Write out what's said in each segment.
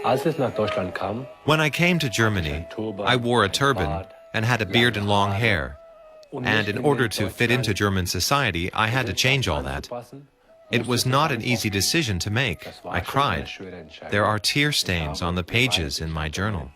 When I came to Germany, I wore a turban and had a beard and long hair. And in order to fit into German society, I had to change all that. It was not an easy decision to make. I cried. There are tear stains on the pages in my journal.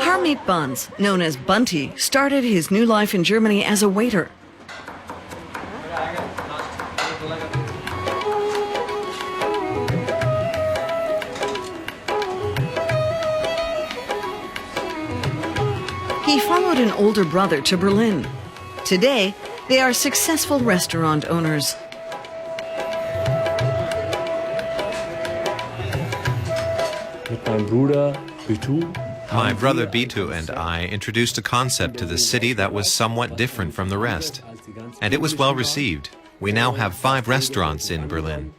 Harmeet Buns, known as Bunty, started his new life in Germany as a waiter. He followed an older brother to Berlin. Today, they are successful restaurant owners. My brother Bitu and I introduced a concept to the city that was somewhat different from the rest. And it was well received. We now have 5 restaurants in Berlin.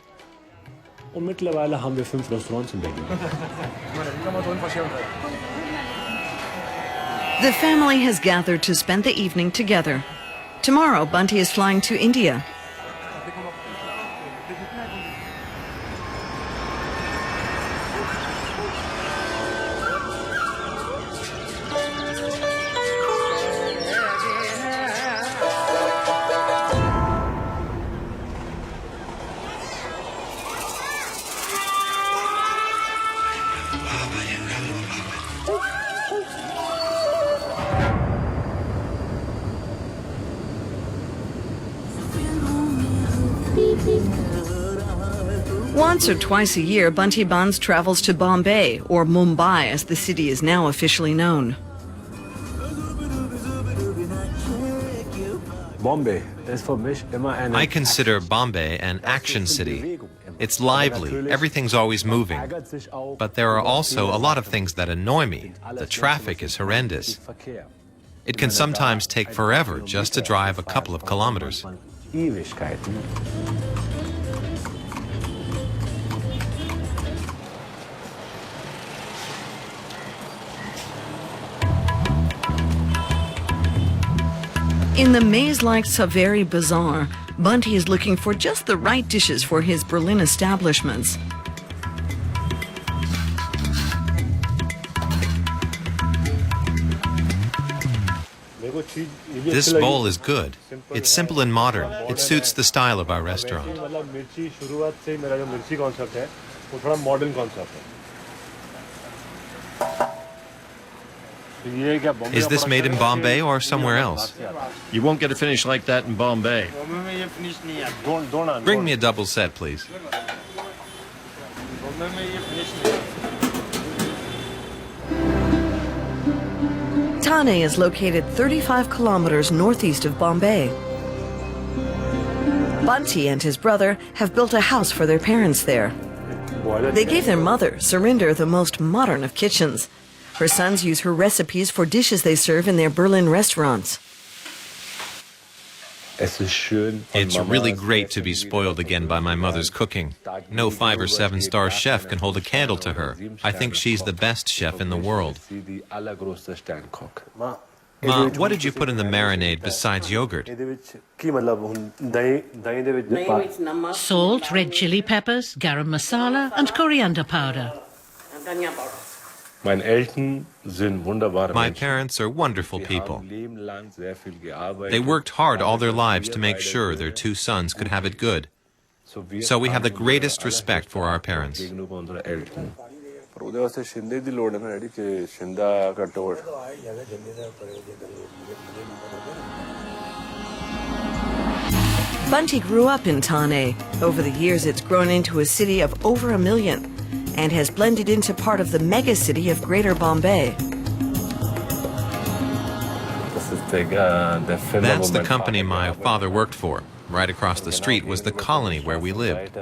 The family has gathered to spend the evening together. Tomorrow, Bunty is flying to India. Once or twice a year, Bunty Buns travels to Bombay, or Mumbai as the city is now officially known. I consider Bombay an action city. It's lively, everything's always moving. But there are also a lot of things that annoy me. The traffic is horrendous. It can sometimes take forever just to drive a couple of kilometers. In the maze-like Saveri Bazaar, Bunty is looking for just the right dishes for his Berlin establishments. This bowl is good. It's simple and modern. It suits the style of our restaurant. Is this made in Bombay or somewhere else? You won't get a finish like that in Bombay. Bring me a double set, please. Thane is located 35 kilometers northeast of Bombay. Bunty and his brother have built a house for their parents there. They gave their mother, Surinder, the most modern of kitchens. Her sons use her recipes for dishes they serve in their Berlin restaurants. It's really great to be spoiled again by my mother's cooking. No 5- or 7-star chef can hold a candle to her. I think she's the best chef in the world. Ma, what did you put in the marinade besides yogurt? Salt, red chili peppers, garam masala, and coriander powder. My parents are wonderful people. They worked hard all their lives to make sure their 2 sons could have it good. So we have the greatest respect for our parents. Bunty grew up in Thane. Over the years, it's grown into a city of over 1 million and has blended into part of the mega-city of Greater Bombay. That's the company my father worked for. Right across the street was the colony where we lived.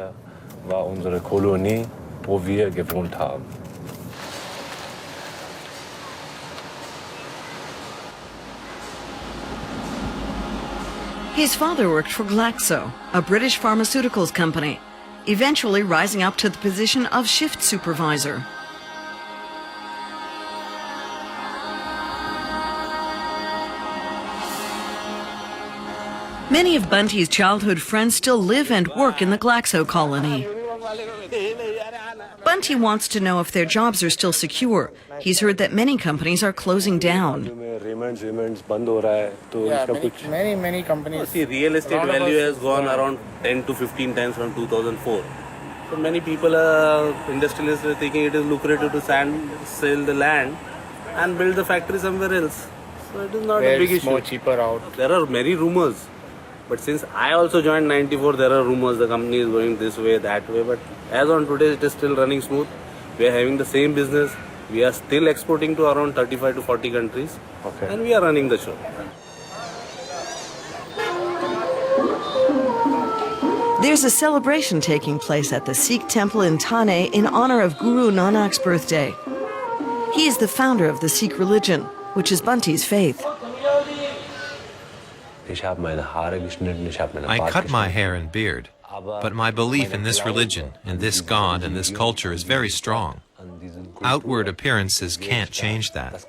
His father worked for Glaxo, a British pharmaceuticals company, eventually rising up to the position of shift supervisor. Many of Bunty's childhood friends still live and work in the Glaxo colony. Bunty wants to know if their jobs are still secure. He's heard that many companies are closing down. Many companies. See, real estate value has gone around 10 to 15 times from 2004. So many people, industrialists, are thinking it is lucrative to sell the land and build the factory somewhere else. So it is not a big issue. More cheaper out. There are many rumors. But since I also joined 94, there are rumors the company is going this way, that way. But as on today, it is still running smooth. We are having the same business. We are still exporting to around 35 to 40 countries. Okay. And we are running the show. There's a celebration taking place at the Sikh temple in Thane in honor of Guru Nanak's birthday. He is the founder of the Sikh religion, which is Bunty's faith. I cut my hair and beard, but my belief in this religion, in this God, and this culture is very strong. Outward appearances can't change that.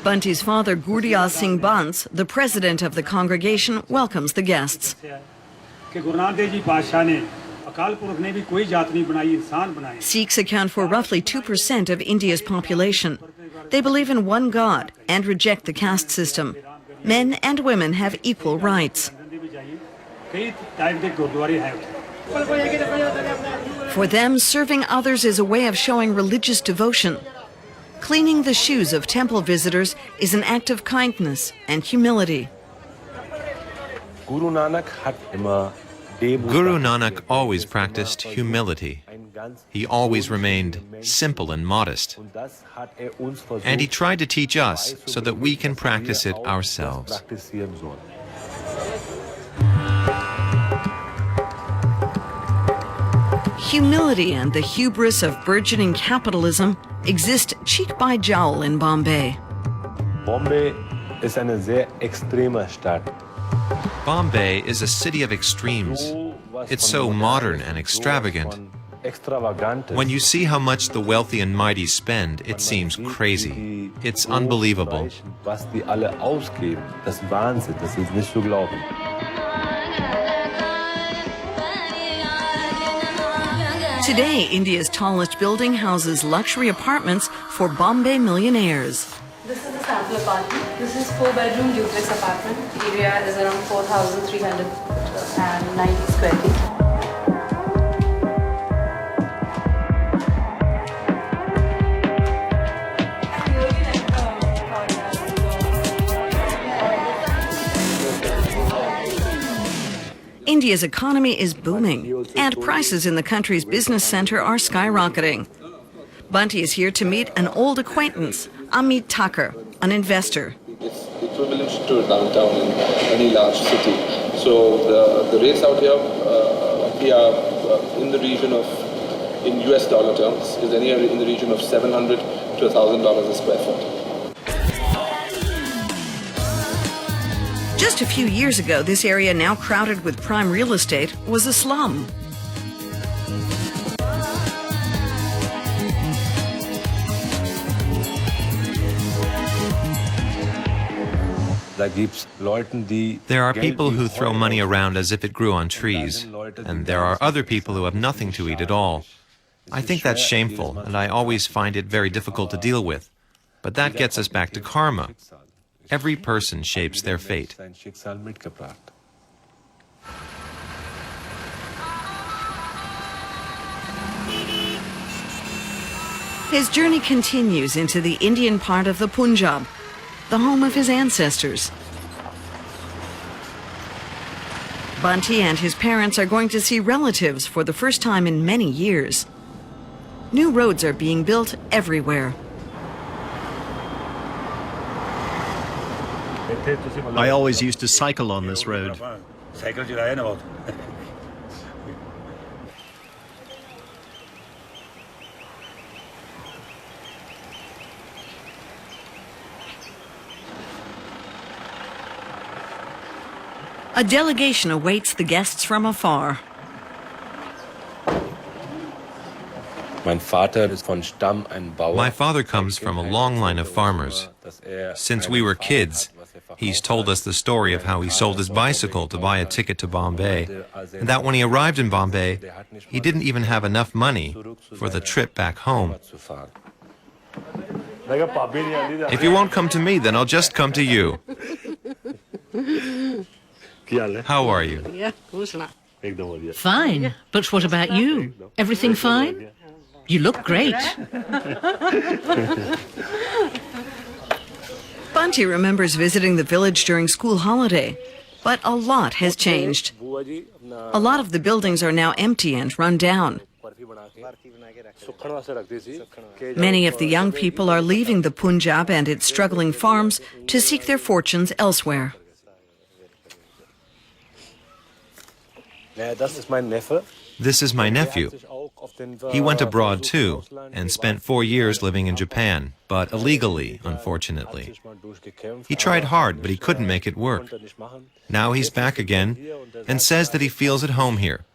Bunty's father, Gurdial Singh Bans, the president of the congregation, welcomes the guests. Sikhs account for roughly 2% of India's population. They believe in one God and reject the caste system. Men and women have equal rights. For them, serving others is a way of showing religious devotion. Cleaning the shoes of temple visitors is an act of kindness and humility. Guru Nanak always practiced humility. He always remained simple and modest. And he tried to teach us so that we can practice it ourselves. Humility and the hubris of burgeoning capitalism exist cheek by jowl in Bombay. Bombay ist eine sehr extreme Stadt. Bombay is a city of extremes. It's so modern and extravagant. When you see how much the wealthy and mighty spend, it seems crazy. It's unbelievable. Was die alle ausgeben, das ist Wahnsinn, das ist nicht zu glauben. Today, India's tallest building houses luxury apartments for Bombay millionaires. This is the sample apartment. This is 4-bedroom duplex apartment. Area is around 4,390 square feet. India's economy is booming, and prices in the country's business center are skyrocketing. Bunty is here to meet an old acquaintance, Harmeet, an investor. It's equivalent to downtown in any large city. So the rates out here, we are in the region of, in US dollar terms, is anywhere in the region of $700 to $1,000 a square foot. Just a few years ago, this area, now crowded with prime real estate, was a slum. There are people who throw money around as if it grew on trees, and there are other people who have nothing to eat at all. I think that's shameful, and I always find it very difficult to deal with. But that gets us back to karma. Every person shapes their fate. His journey continues into the Indian part of the Punjab, the home of his ancestors. Bunty and his parents are going to see relatives for the first time in many years. New roads are being built everywhere. I always used to cycle on this road. A delegation awaits the guests from afar. My father comes from a long line of farmers. Since we were kids, he's told us the story of how he sold his bicycle to buy a ticket to Bombay, and that when he arrived in Bombay, he didn't even have enough money for the trip back home. If you won't come to me, then I'll just come to you. How are you? Fine. But what about you? Everything fine? You look great. Bunty remembers visiting the village during school holiday, but a lot has changed. A lot of the buildings are now empty and run down. Many of the young people are leaving the Punjab and its struggling farms to seek their fortunes elsewhere. This is my nephew. He went abroad too and spent 4 years living in Japan, but illegally, unfortunately. He tried hard, but he couldn't make it work. Now he's back again and says that he feels at home here.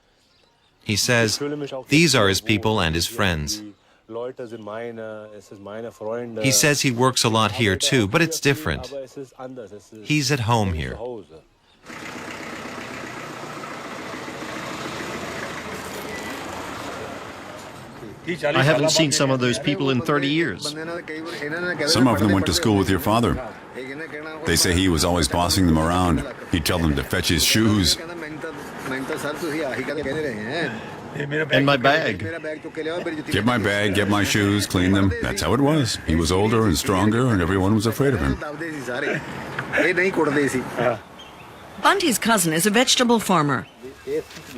He says these are his people and his friends. He says he works a lot here too, but it's different. He's at home here. I haven't seen some of those people in 30 years. Some of them went to school with your father. They say he was always bossing them around. He'd tell them to fetch his shoes. And my bag. Get my bag, get my shoes, clean them. That's how it was. He was older and stronger, and everyone was afraid of him. Bunty's cousin is a vegetable farmer.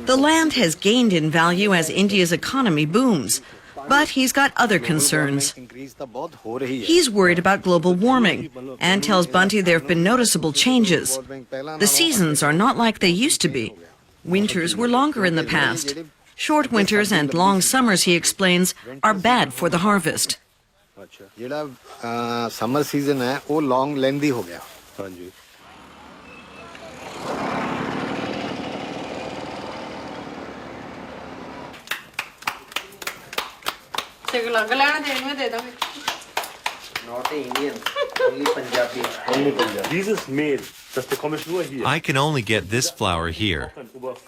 The land has gained in value as India's economy booms, but he's got other concerns. He's worried about global warming and tells Bunty there have been noticeable changes. The seasons are not like they used to be. Winters were longer in the past. Short winters and long summers, he explains, are bad for the harvest. Summer season है वो long lengthy हो गया. Not Indian, only Punjabi. Only Punjabi. This is male. Das bekommst nur hier. I can only get this flour here,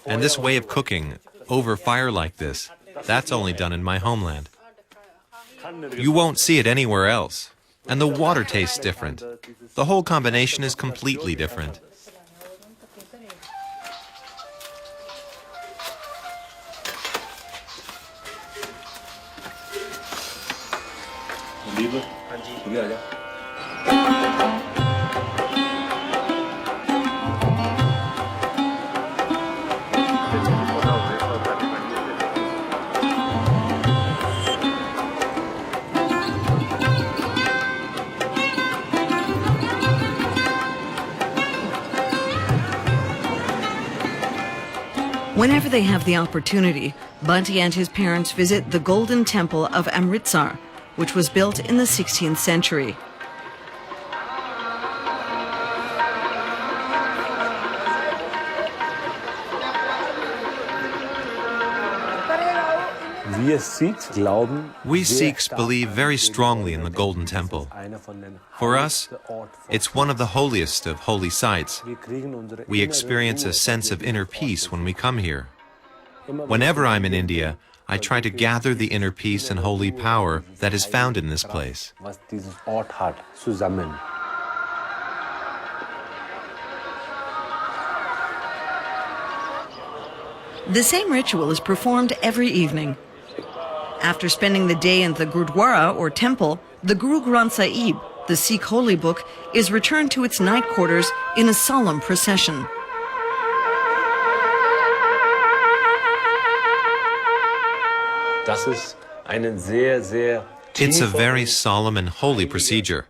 and this way of cooking over fire like this, that's only done in my homeland. You won't see it anywhere else, and the water tastes different. The whole combination is completely different. Whenever they have the opportunity, Bunty and his parents visit the Golden Temple of Amritsar, which was built in the 16th century. We Sikhs believe very strongly in the Golden Temple. For us, it's one of the holiest of holy sites. We experience a sense of inner peace when we come here. Whenever I'm in India, I try to gather the inner peace and holy power that is found in this place. The same ritual is performed every evening. After spending the day in the Gurdwara or temple, the Guru Granth Sahib, the Sikh holy book, is returned to its night quarters in a solemn procession. It's a very solemn and holy procedure.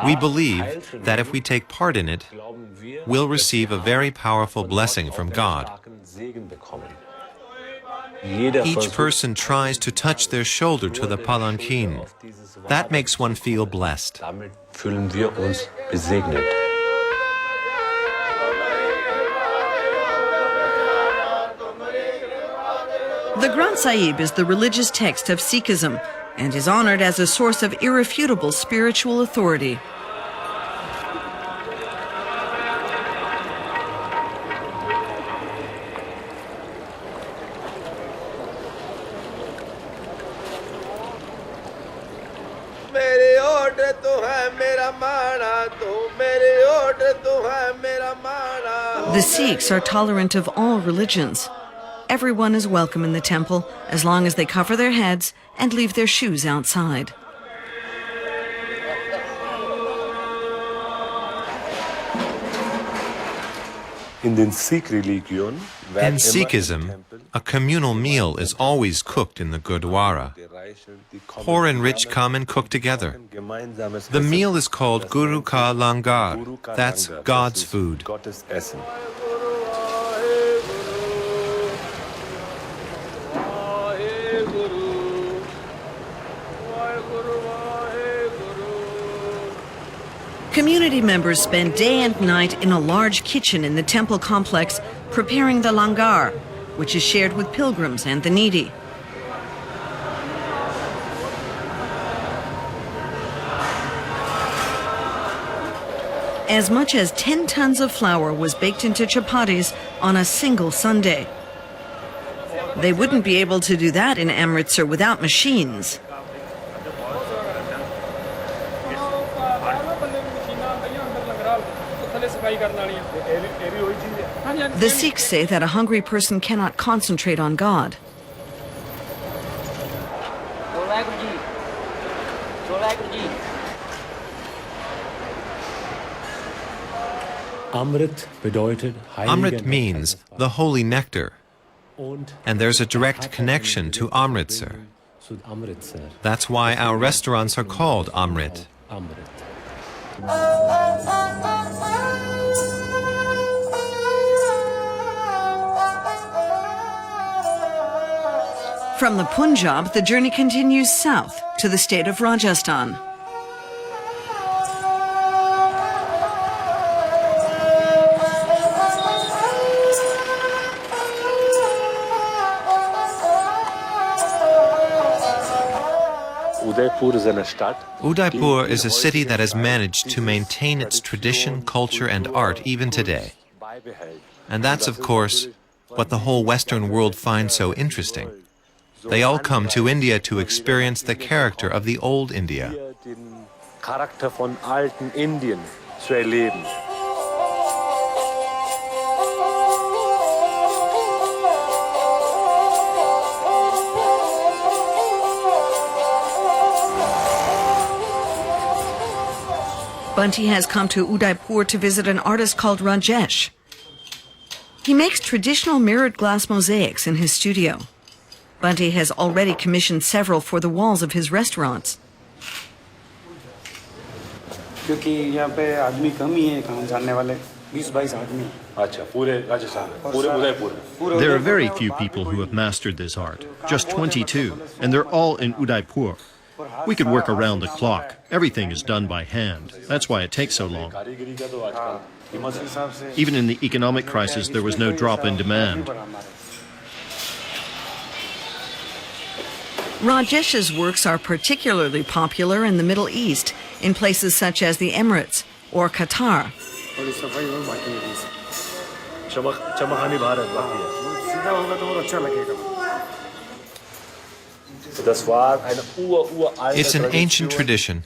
We believe that if we take part in it, we'll receive a very powerful blessing from God. Each person tries to touch their shoulder to the palanquin. That makes one feel blessed. The Granth Sahib is the religious text of Sikhism and is honored as a source of irrefutable spiritual authority. The Sikhs are tolerant of all religions. Everyone is welcome in the temple as long as they cover their heads and leave their shoes outside. In Sikhism, a communal meal is always cooked in the Gurdwara. Poor and rich come and cook together. The meal is called Guru Ka Langar. That's God's food. Community members spend day and night in a large kitchen in the temple complex preparing the langar, which is shared with pilgrims and the needy. As much as 10 tons of flour was baked into chapatis on a single Sunday. They wouldn't be able to do that in Amritsar without machines. The Sikhs say that a hungry person cannot concentrate on God. Amrit means the holy nectar, and there's a direct connection to Amritsar. That's why our restaurants are called Amrit. From the Punjab, the journey continues south to the state of Rajasthan. Udaipur is a city that has managed to maintain its tradition, culture, and art even today. And that's, of course, what the whole Western world finds so interesting. They all come to India to experience the character of the old India. Bunty has come to Udaipur to visit an artist called Rajesh. He makes traditional mirrored glass mosaics in his studio. Bunty has already commissioned several for the walls of his restaurants. There are very few people who have mastered this art, just 22, and they're all in Udaipur. We could work around the clock. Everything is done by hand. That's why it takes so long. Even in the economic crisis, there was no drop in demand. Rajesh's works are particularly popular in the Middle East, in places such as the Emirates or Qatar. It's an ancient tradition.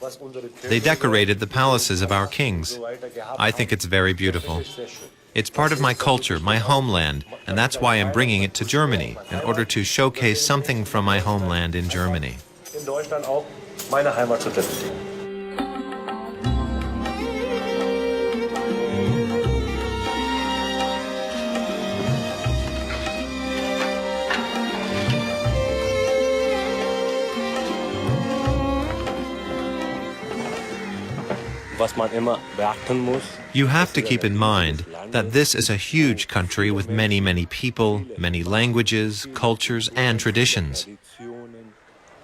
They decorated the palaces of our kings. I think it's very beautiful. It's part of my culture, my homeland, and that's why I'm bringing it to Germany, in order to showcase something from my homeland in Germany. You have to keep in mind that this is a huge country with many, many people, many languages, cultures, and traditions.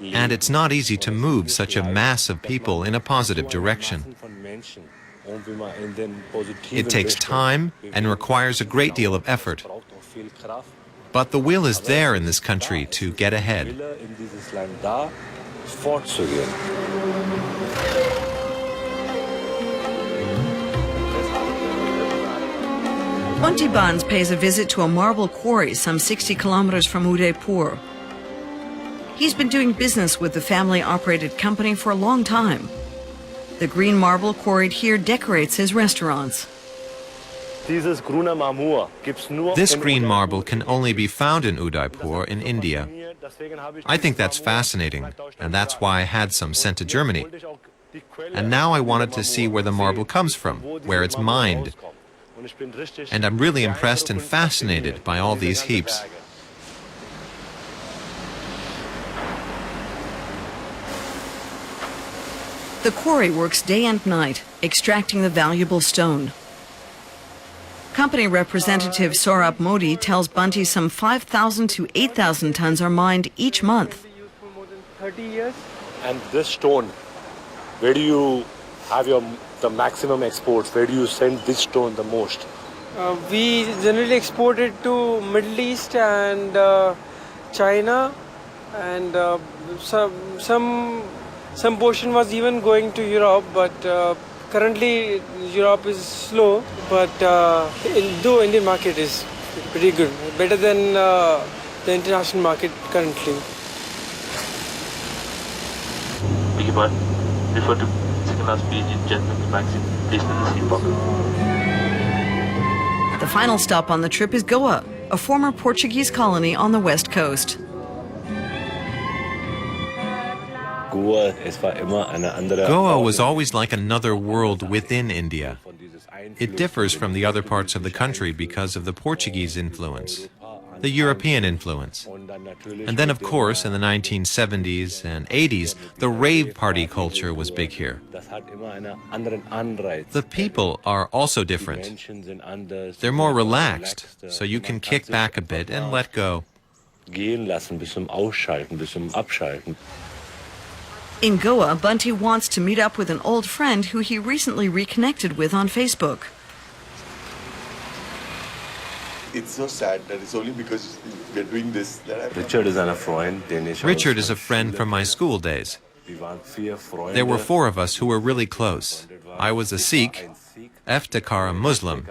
And it's not easy to move such a mass of people in a positive direction. It takes time and requires a great deal of effort. But the will is there in this country to get ahead. Bunty Bans pays a visit to a marble quarry some 60 kilometers from Udaipur. He's been doing business with the family-operated company for a long time. The green marble quarried here decorates his restaurants. This green marble can only be found in Udaipur in India. I think that's fascinating, and that's why I had some sent to Germany. And now I wanted to see where the marble comes from, where it's mined. And I'm really impressed and fascinated by all these heaps. The quarry works day and night, extracting the valuable stone. Company representative Saurabh Modi tells Bunty some 5,000 to 8,000 tons are mined each month. 30 years. And this stone, where do you have the maximum exports? Where do you send this stone the most? We generally export it to Middle East and China, and some portion was even going to Europe, but currently Europe is slow. But though Indian market is pretty good, better than the international market currently. Beg your pardon. Refer to second last page in gentleman's magazine. Please fill the seat pocket. The final stop on the trip is Goa, a former Portuguese colony on the west coast. Goa was always like another world within India. It differs from the other parts of the country because of the Portuguese influence, the European influence. And then, of course, in the 1970s and 80s, the rave party culture was big here. The people are also different. They're more relaxed, so you can kick back a bit and let go. In Goa, Bunty wants to meet up with an old friend who he recently reconnected with on Facebook. It's so sad that it's only because we're doing this that Richard is a friend. Richard is a friend from my school days. There were 4 of us who were really close. I was a Sikh, Eftekar a Muslim,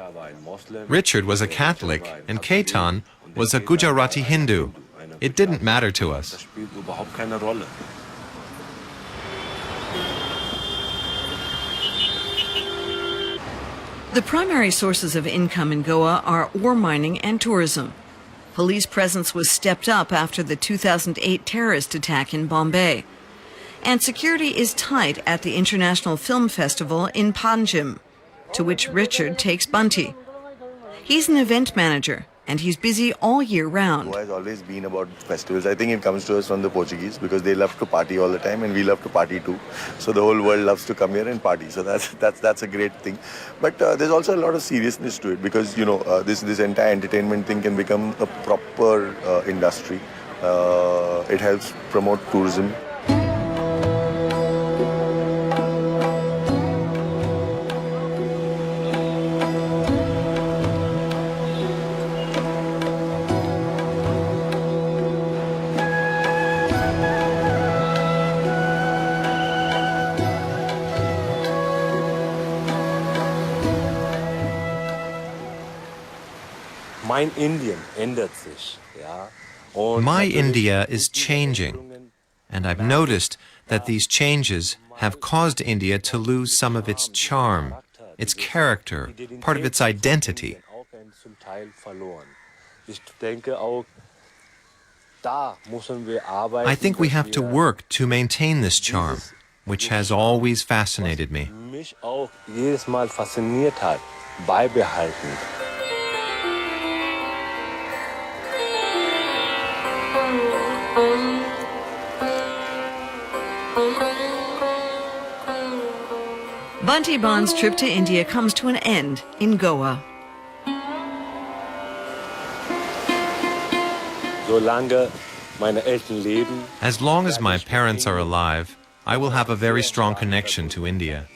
Richard was a Catholic, and Ketan was a Gujarati Hindu. It didn't matter to us. The primary sources of income in Goa are ore mining and tourism. Police presence was stepped up after the 2008 terrorist attack in Bombay. And security is tight at the International Film Festival in Panjim, to which Richard takes Bunty. He's an event manager, and he's busy all year round. Goa has always been about festivals. I think it comes to us from the Portuguese because they love to party all the time and we love to party too. So the whole world loves to come here and party. So that's a great thing. But there's also a lot of seriousness to it because, you know, this entire entertainment thing can become a proper industry. It helps promote tourism. My India is changing, and I've noticed that these changes have caused India to lose some of its charm, its character, part of its identity. I think we have to work to maintain this charm, which has always fascinated me. Bunty Bans' trip to India comes to an end in Goa. As long as my parents are alive, I will have a very strong connection to India.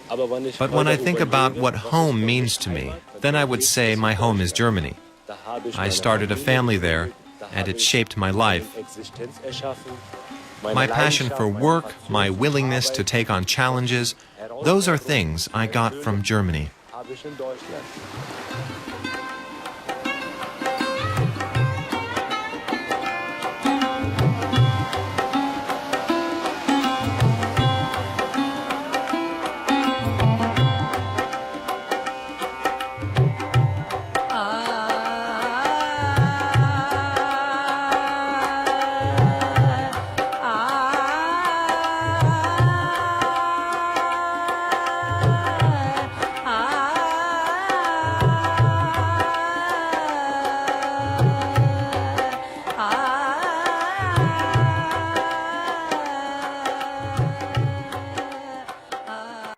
But when I think about what home means to me, then I would say my home is Germany. I started a family there, and it shaped my life. My passion for work, my willingness to take on challenges, those are things I got from Germany.